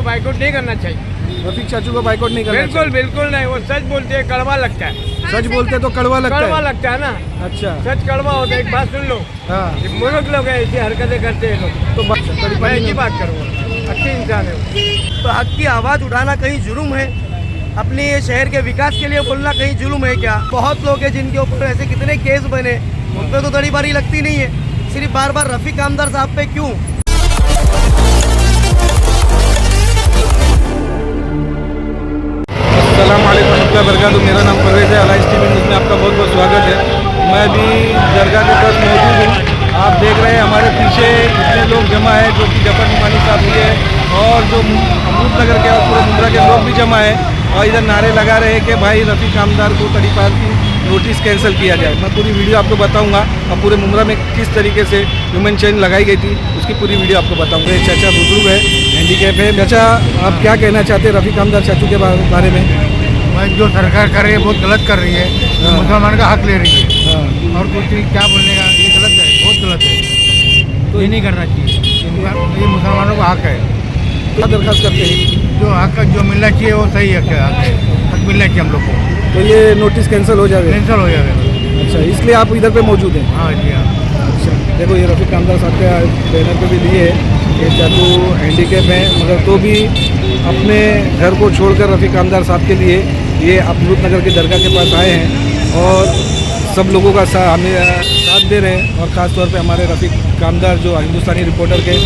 Boycott नहीं करना चाहिए। रफीक चाचू को बाइकआउट नहीं करना बिल्कुल बिल्कुल नहीं, वो सच बोलते हैं, कड़वा लगता है। चाहिए। सच बोलते तो कड़वा लगता कड़वा है। लगता है ना, अच्छा सच कड़वा होता है। एक बात सुन लो, हाँ, ये मूर्ख लोग हैं, ऐसी हरकतें करते हैं लोग। तो मैं एक ही बात करूँगा, अच्छे इंसान है वो। तो हक की आवाज़ उठाना कहीं जुर्म है? अपने ये शहर के विकास के लिए बोलना कहीं जुर्म है क्या? बहुत लोग हैं जिनके ऊपर ऐसे कितने केस बने, उन पर तो तड़ी बारी लगती नहीं है, सिर्फ बार बार रफीक आमदार साहब पे क्यों? अस्सलाम वालेकुम रहमतुल्लाहि व बरकातहू। मेरा नाम परवेज़ है। अलाइस टीवी न्यूज़ में आपका बहुत बहुत स्वागत है। मैं अभी दरगाह के पास मौजूद हूँ। आप देख रहे हैं हमारे पीछे कितने लोग जमा है, जो कि जफर नुमानी साहब भी है और जो अमरूद नगर के और पूरे मुंद्रा के लोग भी जमा है और इधर नारे लगा रहे हैं कि भाई रफीक आमदार को तड़ीपार की नोटिस कैंसिल किया जाए। मैं पूरी वीडियो आपको बताऊंगा और पूरे मुंद्रा में किस तरीके से ह्यूमन चेन लगाई गई थी उसकी पूरी वीडियो आपको बताऊंगा। ये चाचा बुजुर्ग है, हैंडीकैप है। चाचा, आप क्या कहना चाहते हैं रफीक आमदार चाचू के बारे में? भाई जो सरकार कर रही है बहुत गलत कर रही है। हाँ। मुसलमान का हक ले रही है हाँ, और कुछ क्या बोलने का, ये गलत है, बहुत गलत है। तो ये नहीं करना चाहिए। ये मुसलमानों का हक है। क्या दरख्वास्त करते हैं? जो हक जो मिलना चाहिए वो सही हक है, हक मिलना चाहिए हम लोग को। तो ये नोटिस कैंसिल हो जाएगा? कैंसिल हो जाएगा। अच्छा, इसलिए आप इधर पे मौजूद हैं? हाँ जी हाँ। अच्छा, देखो ये रफीक आमदार साहब के बैनर पे भी लिए है। ये चाचू हैंडीकैप हैं मगर तो भी अपने घर को छोड़कर रफीक आमदार साहब के लिए ये अमरूद नगर के दरगाह के पास आए हैं और सब लोगों का हमें साथ दे रहे हैं। और ख़ास तौर पे हमारे रफीक आमदार जो हिंदुस्तानी रिपोर्टर के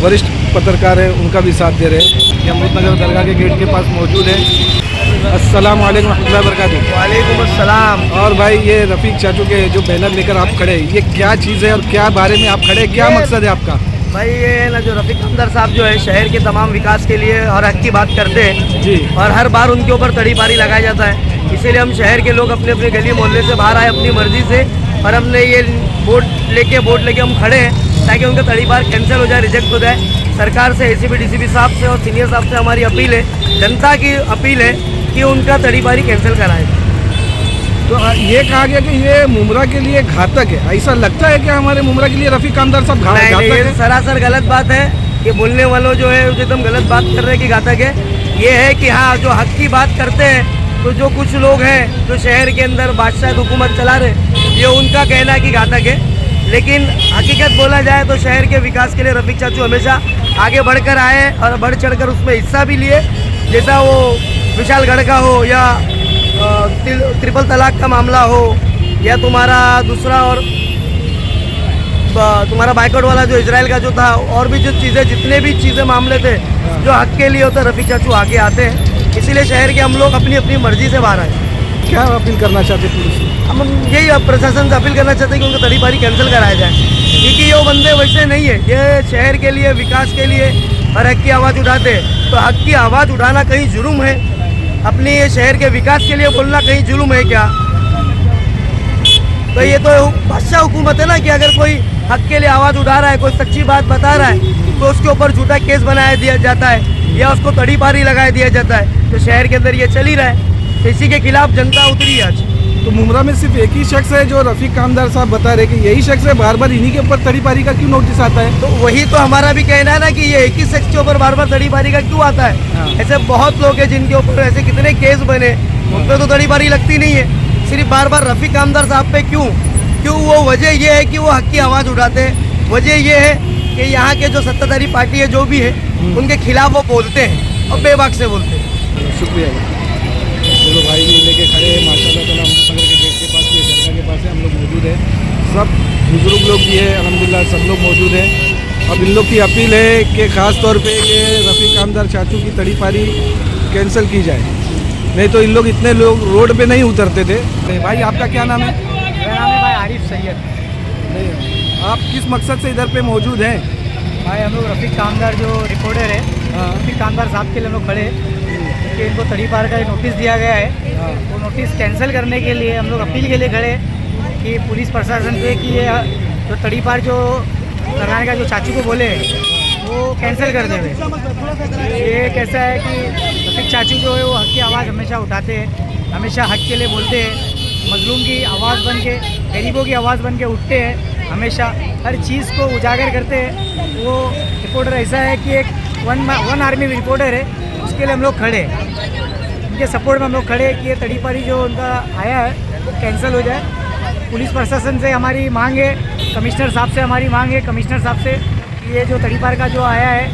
वरिष्ठ पत्रकार हैं उनका भी साथ दे रहे हैं। ये अमरूद नगर दरगाह के गेट के पास मौजूद है। अस्सलाम वालेकुम रहमतुल्लाहि व बरकातहू। वालेकुम अस्सलाम। और भाई ये रफीक चाचू के जो बैनर लेकर आप खड़े हैं, ये क्या चीज़ है और क्या बारे में आप खड़े हैं, क्या मकसद है आपका? भाई ये है ना, जो रफीक आमदार साहब जो है शहर के तमाम विकास के लिए और हक की बात करते हैं जी। और हर बार उनके ऊपर तड़ी पारी लगाया जाता है। इसीलिए हम शहर के लोग अपने अपने गली मोहल्ले से बाहर आए अपनी मर्जी से और हमने ये वोट लेके हम खड़े हैं ताकि उनका तड़ी पार कैंसिल हो जाए, रिजेक्ट हो जाए। सरकार से, एसीपी डीसीपी साहब से और सीनियर साहब से हमारी अपील है, जनता की अपील है कि उनका तड़ी पारी कैंसिल कराएं। तो ये कहा गया कि ये मुमरा के लिए घातक है, ऐसा लगता है कि हमारे मुमरा के लिए रफीक आमदार साहब नहीं, घातक ये है? सरासर गलत बात है। ये बोलने वालों जो है एकदम गलत बात कर रहे हैं कि घातक है। ये है कि हाँ, जो हक की बात करते हैं तो जो कुछ लोग हैं जो शहर के अंदर बादशाह हुकूमत चला रहे, ये उनका कहना है कि घातक है। लेकिन हकीकत बोला जाए तो शहर के विकास के लिए रफीक चाचू हमेशा आगे बढ़कर आए और बढ़ चढ़कर उसमें हिस्सा भी लिए। जैसा वो विशालगढ़ का हो या ट्रिपल तलाक का मामला हो या तुम्हारा दूसरा और तुम्हारा बाइकआउट वाला जो इजराइल का जो था, और भी जो चीज़ें, जितने भी चीज़ें मामले थे जो हक के लिए होते रफीक चाचू आगे आते हैं। इसीलिए शहर के हम लोग अपनी अपनी मर्जी से बाहर आए। क्या अपील करना चाहते पुलिस से? हम यही प्रशासन से अपील करना चाहते हैं कि उनको तड़ी पारी कैंसिल कराया जाए, क्योंकि ये बंदे वैसे नहीं है। ये शहर के लिए, विकास के लिए हर हक की आवाज़ उठाते हैं। तो हक की आवाज़ उठाना कहीं जुर्म है? अपने ये शहर के विकास के लिए बोलना कहीं जुर्म है क्या? तो ये तो बादशाह हुकूमत है ना कि अगर कोई हक के लिए आवाज़ उठा रहा है, कोई सच्ची बात बता रहा है तो उसके ऊपर झूठा केस बनाया दिया जाता है या उसको तड़ी पारी लगाया दिया जाता है। तो शहर के अंदर ये चल ही रहा है, तो इसी के खिलाफ जनता उतरी है आज। तो मुमरा में सिर्फ एक ही शख्स है जो रफीक आमदार साहब बता रहे कि यही शख्स है, बार बार इन्हीं के ऊपर तड़ीपारी का क्यों नोटिस आता है? तो वही तो हमारा भी कहना है ना कि ये एक ही शख्स के ऊपर बार बार तड़ीपारी का क्यों आता है? हाँ। ऐसे बहुत लोग हैं जिनके ऊपर ऐसे कितने केस बने, उन पर तो तड़ीपारी लगती नहीं है, सिर्फ बार बार रफीक आमदार साहब पे क्यों? वो वजह ये है कि वो हक की आवाज़ उठाते हैं। वजह ये है कि यहाँ के जो सत्ताधारी पार्टी है जो भी है उनके खिलाफ वो बोलते हैं और बेबाक से बोलते हैं। शुक्रिया। चलो भाई भी लेके खड़े हैं माशाल्लाह ताला, अमरूद नगर के गेट के पास, ये दरगाह के पास है, हम लोग मौजूद हैं। सब बुजुर्ग लोग भी है, अल्हम्दुलिल्लाह सब लोग मौजूद हैं। अब इन लोग की अपील है कि ख़ास तौर पे कि रफीक आमदार चाचू की तड़ीपारी कैंसिल की जाए, नहीं तो इन लोग इतने लोग रोड पे नहीं उतरते थे। भाई आपका क्या नाम है? मेरा नाम है भाई आरिफ सैयद। नहीं, आप किस मकसद से इधर पे मौजूद हैं? भाई हम लोग रफीक आमदार जो रिपोर्टर है, हाँ। रफीक आमदार साहब के लिए हम लोग खड़े हैं क्योंकि इनको तड़ी पार का नोटिस दिया गया है। हाँ। वो नोटिस कैंसिल करने के लिए हम लोग अपील के लिए खड़े हैं कि पुलिस प्रशासन से कि ये जो तड़ी पार जो कराने का जो चाचू को बोले वो कैंसिल कर देवे। ये कैसा है कि रफीक चाचू जो है वो हक की आवाज़ हमेशा उठाते हैं, हमेशा हक के लिए बोलते हैं, मजलूम की आवाज़ बन के, गरीबों की आवाज़ बन के उठते हैं, हमेशा हर चीज़ को उजागर करते हैं। वो रिपोर्टर ऐसा है कि एक वन आर्मी रिपोर्टर है, उसके लिए हम लोग खड़े हैं, उनके सपोर्ट में हम लोग खड़े हैं कि ये तड़ीपारी जो उनका आया है वो कैंसिल हो जाए। पुलिस प्रशासन से हमारी मांग है, कमिश्नर साहब से हमारी मांग है, कमिश्नर साहब से कि ये जो तड़ीपार का जो आया है,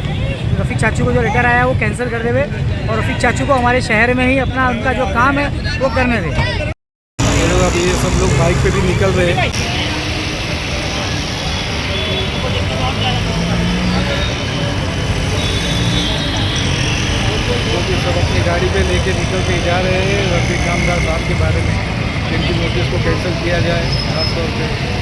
रफ़ीक चाचू को जो लेटर आया है वो कैंसिल कर देवे और रफ़ीक चाचू को हमारे शहर में ही अपना उनका जो काम है वो करने दे। ये लोग अभी ये सब लोग बाइक पे भी निकल रहे हैं। लोग ये सब अपनी गाड़ी पे लेके निकल के जा रहे हैं रफीक नामदार साहब के बारे में, जिनकी नोटिस को कैंसिल किया जाए खासतौर पे।